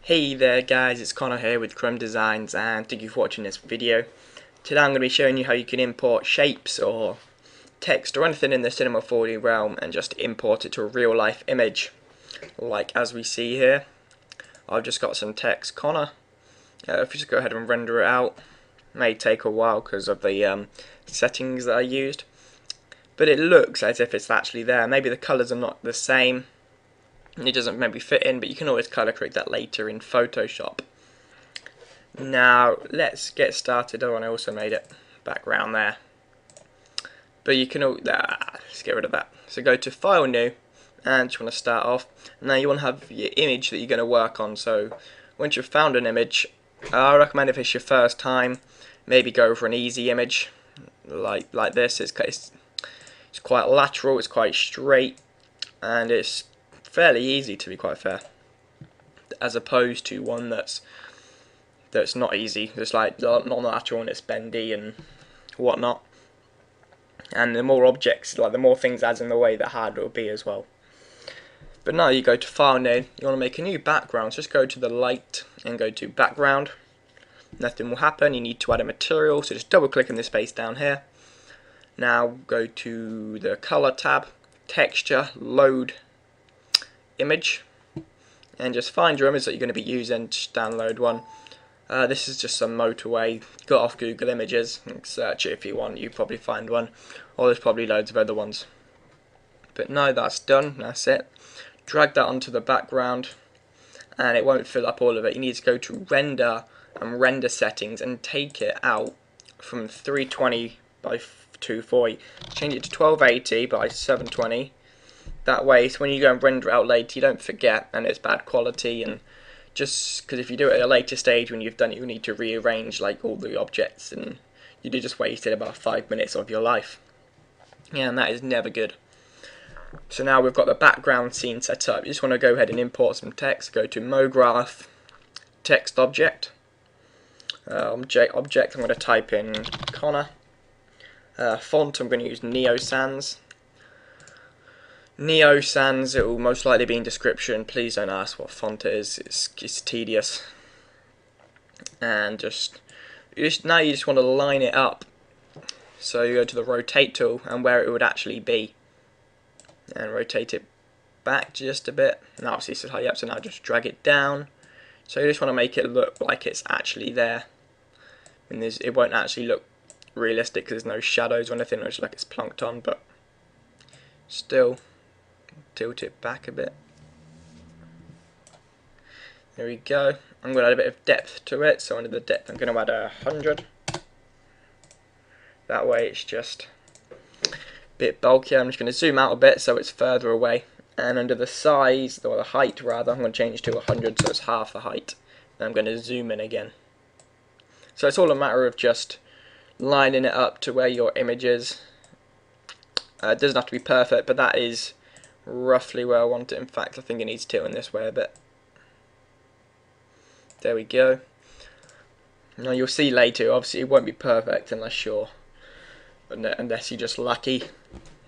Hey there guys, it's Connor here with Chrome Designs and thank you for watching this video. Today I'm going to be showing you how you can import shapes or text or anything in the Cinema 4D realm and just import it to a real life image. Like as we see here, I've just got some text, Connor. If you just go ahead and render it out, it may take a while because of the settings that I used. But it looks as if it's actually there. Maybe the colours are not the same. It doesn't maybe fit in, but you can always colour correct that later in Photoshop. Now let's get started. Oh, and I also made it background there. But you can let's get rid of that. So go to File, New, and just want to start off. Now you want to have your image that you're going to work on. So once you've found an image, I recommend if it's your first time, maybe go for an easy image like this. It's quite lateral, it's quite straight, and it's fairly easy, to be quite fair, as opposed to one that's not easy. It's like not natural and it's bendy and whatnot. And the more objects, like the more things adds in the way, the harder it'll be as well. But now you go to File, New. You want to make a new background. So just go to the light and go to Background. Nothing will happen. You need to add a material. So just double click in this space down here. Now go to the Color tab, Texture, Load Image, and just find your image that you're going to be using. Just download one. This is just some motorway. Go off Google Images and search it if you want. You probably find one, or there's probably loads of other ones. But no, that's done. That's it. Drag that onto the background, and it won't fill up all of it. You need to go to Render and Render Settings and take it out from 320 by 240. Change it to 1280 by 720. That way, so when you go and render it out later, you don't forget and it's bad quality. And just because if you do it at a later stage when you've done it, you need to rearrange like all the objects, and you just wasted about 5 minutes of your life. Yeah, and that is never good. So now we've got the background scene set up. You just want to go ahead and import some text. Go to MoGraph, Text Object, Object. I'm going to type in Connor. Font, I'm going to use Neo Sans. Neo Sans, it will most likely be in description. Please don't ask what font it is. It's tedious. And now you just want to line it up. So you go to the Rotate tool and where it would actually be, and rotate it back just a bit. And obviously, so now just drag it down. So you just want to make it look like it's actually there. And it won't actually look realistic because there's no shadows or anything. It's like it's plunked on, but still tilt it back a bit. There we go. I'm going to add a bit of depth to it. So under the depth, I'm going to add 100. That way, it's just a bit bulkier. I'm just going to zoom out a bit so it's further away. And under the size, or the height rather, I'm going to change it to 100 so it's half the height. Then I'm going to zoom in again. So it's all a matter of just lining it up to where your image is. It doesn't have to be perfect, but that is roughly where I want it. In fact, I think it needs tilting this way a bit. There we go. Now you'll see later, obviously it won't be perfect unless you're just lucky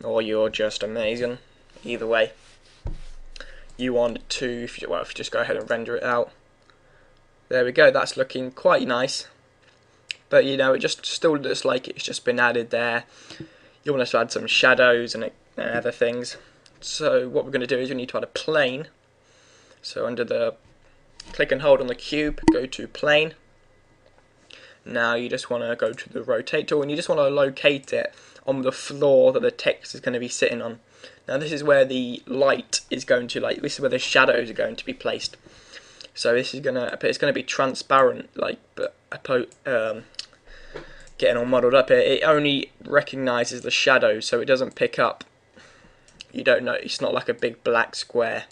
or you're just amazing. Either way, you want it to, if you just go ahead and render it out. There we go, that's looking quite nice. But you know, it just still looks like it's just been added there. You want us to add some shadows and other things. So what we're going to do is we need to add a plane. So under the click and hold on the cube, go to plane. Now you just want to go to the rotate tool and you just want to locate it on the floor that the text is going to be sitting on. Now this is where the light is going to, this is where the shadows are going to be placed. So this is it's going to be transparent, but getting all muddled up here, it only recognises the shadows, so it doesn't pick up. You don't know, it's not like a big black square.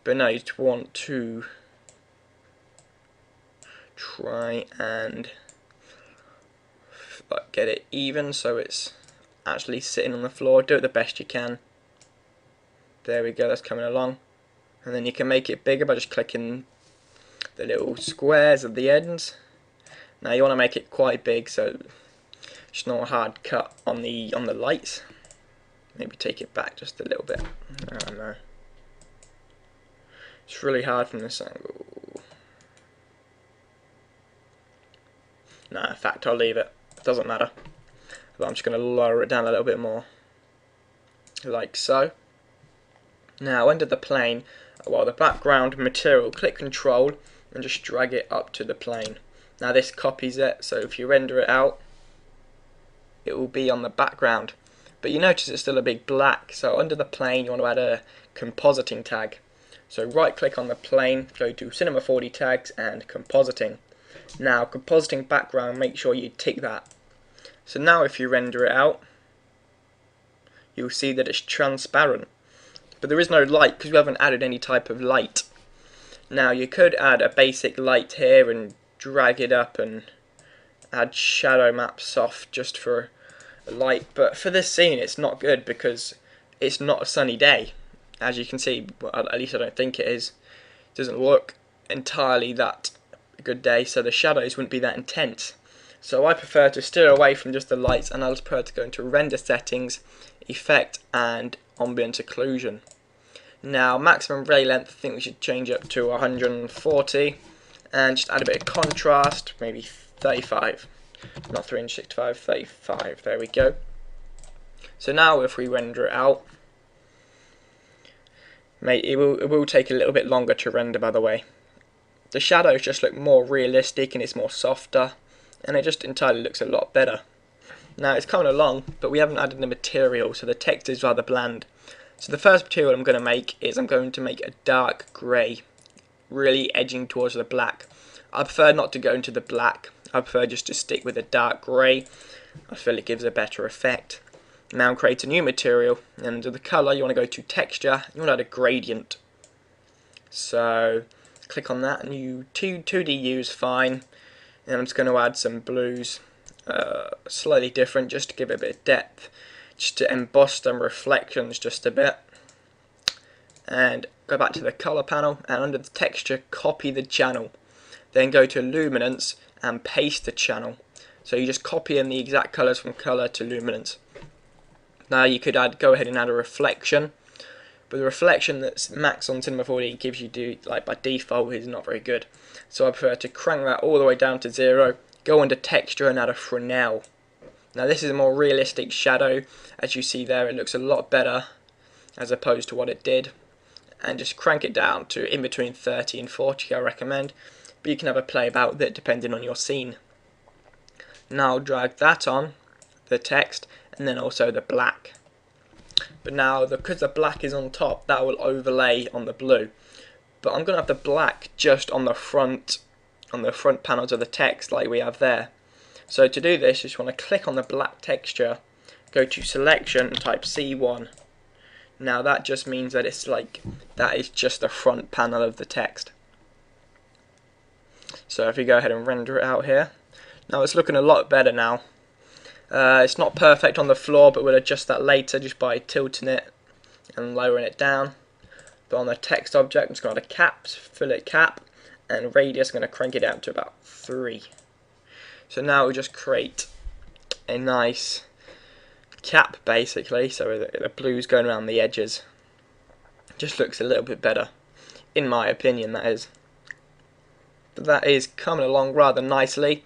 But now you just want to try and get it even so it's actually sitting on the floor. Do it the best you can. There we go, that's coming along. And then you can make it bigger by just clicking the little squares at the ends. Now you want to make it quite big so it's not a hard cut on the lights. Maybe take it back just a little bit. I don't know. It's really hard from this angle. No, in fact I'll leave it. It doesn't matter. But I'm just going to lower it down a little bit more. Like so. Now under the plane, well, the background material, click Control and just drag it up to the plane. Now this copies it, so if you render it out, it will be on the background. But you notice it's still a big black, so under the plane you want to add a compositing tag. So right click on the plane, go to Cinema 4D tags and compositing. Now compositing background, make sure you tick that. So now if you render it out, you'll see that it's transparent. But there is no light because we haven't added any type of light. Now you could add a basic light here and drag it up and add shadow map soft just for a light, but for this scene it's not good because it's not a sunny day. As you can see, well, at least I don't think it is. It doesn't look entirely that a good day, so the shadows wouldn't be that intense. So I prefer to steer away from just the lights, and I just prefer to go into render settings, effect and ambient occlusion. Now maximum ray length, I think we should change up to 140 and just add a bit of contrast, maybe 35, not 365, 35, there we go. So now if we render it out, it will take a little bit longer to render, by the way. The shadows just look more realistic and it's more softer, and it just entirely looks a lot better. Now it's coming along, but we haven't added the material, so the text is rather bland. So the first material I'm going to make is I'm going to make a dark grey, really edging towards the black. I prefer not to go into the black, I prefer just to stick with a dark grey. I feel it gives a better effect. Now create a new material, and under the colour you want to go to texture, you want to add a gradient. So click on that, and 2D is fine, and I'm just going to add some blues, slightly different just to give it a bit of depth, just to emboss some reflections just a bit. And go back to the colour panel, and under the texture copy the channel, then go to luminance and paste the channel. So you just copy in the exact colours from colour to luminance. Now you could go ahead and add a reflection, but the reflection that's max on Cinema 4D gives you like by default is not very good. So I prefer to crank that all the way down to 0, go under texture and add a Fresnel. Now this is a more realistic shadow, as you see there it looks a lot better as opposed to what it did. And just crank it down to in between 30 and 40 I recommend, but you can have a play about with it depending on your scene. Now drag that on the text and then also the black. But now because the black is on top, that will overlay on the blue. But I'm going to have the black just on the front panels of the text like we have there. So to do this, you just want to click on the black texture, go to selection and type C1. Now that just means that it's like, that is just the front panel of the text. So if you go ahead and render it out here, now it's looking a lot better now. It's not perfect on the floor, but we'll adjust that later just by tilting it and lowering it down. But on the text object, I'm just going to caps, fillet cap, and radius, I'm going to crank it down to about 3. So now we'll just create a nice cap basically, so the blue's going around the edges. Just looks a little bit better, in my opinion, that is. But that is coming along rather nicely.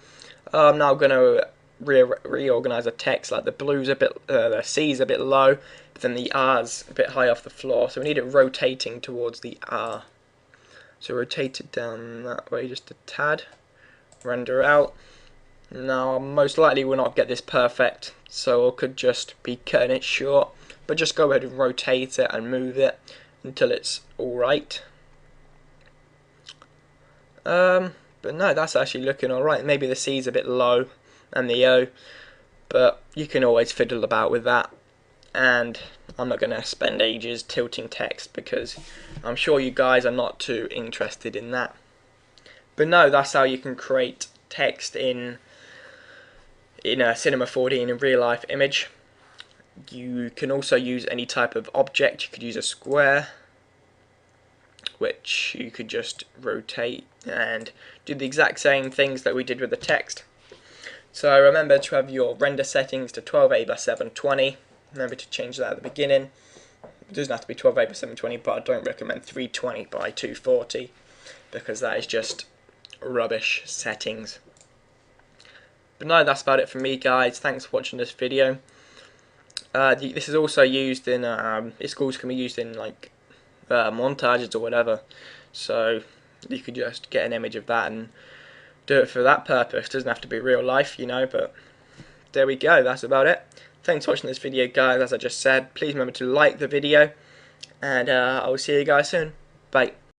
I'm now going to reorganize the text, like the blue's a bit, the C's a bit low, but then the R's a bit high off the floor, so we need it rotating towards the R. So rotate it down that way just a tad, render out. Now most likely we'll not get this perfect, so I could just be cutting it short, but just go ahead and rotate it and move it until it's alright. But no, that's actually looking alright. Maybe the C's a bit low and the O, but you can always fiddle about with that, and I'm not going to spend ages tilting text because I'm sure you guys are not too interested in that. But no, that's how you can create text in a Cinema 4D in a real life image. You can also use any type of object. You could use a square, which you could just rotate and do the exact same things that we did with the text. So remember to have your render settings to 1280 by 720. Remember to change that at the beginning. It doesn't have to be 1280 by 720, but I don't recommend 320 by 240 because that is just rubbish settings. But no, that's about it from me, guys. Thanks for watching this video. This is also used in this course can be used in like montages or whatever, so you could just get an image of that and do it for that purpose. It doesn't have to be real life, you know, but there we go. That's about it. Thanks for watching this video, guys. As I just said, please remember to like the video, and I will see you guys soon. Bye.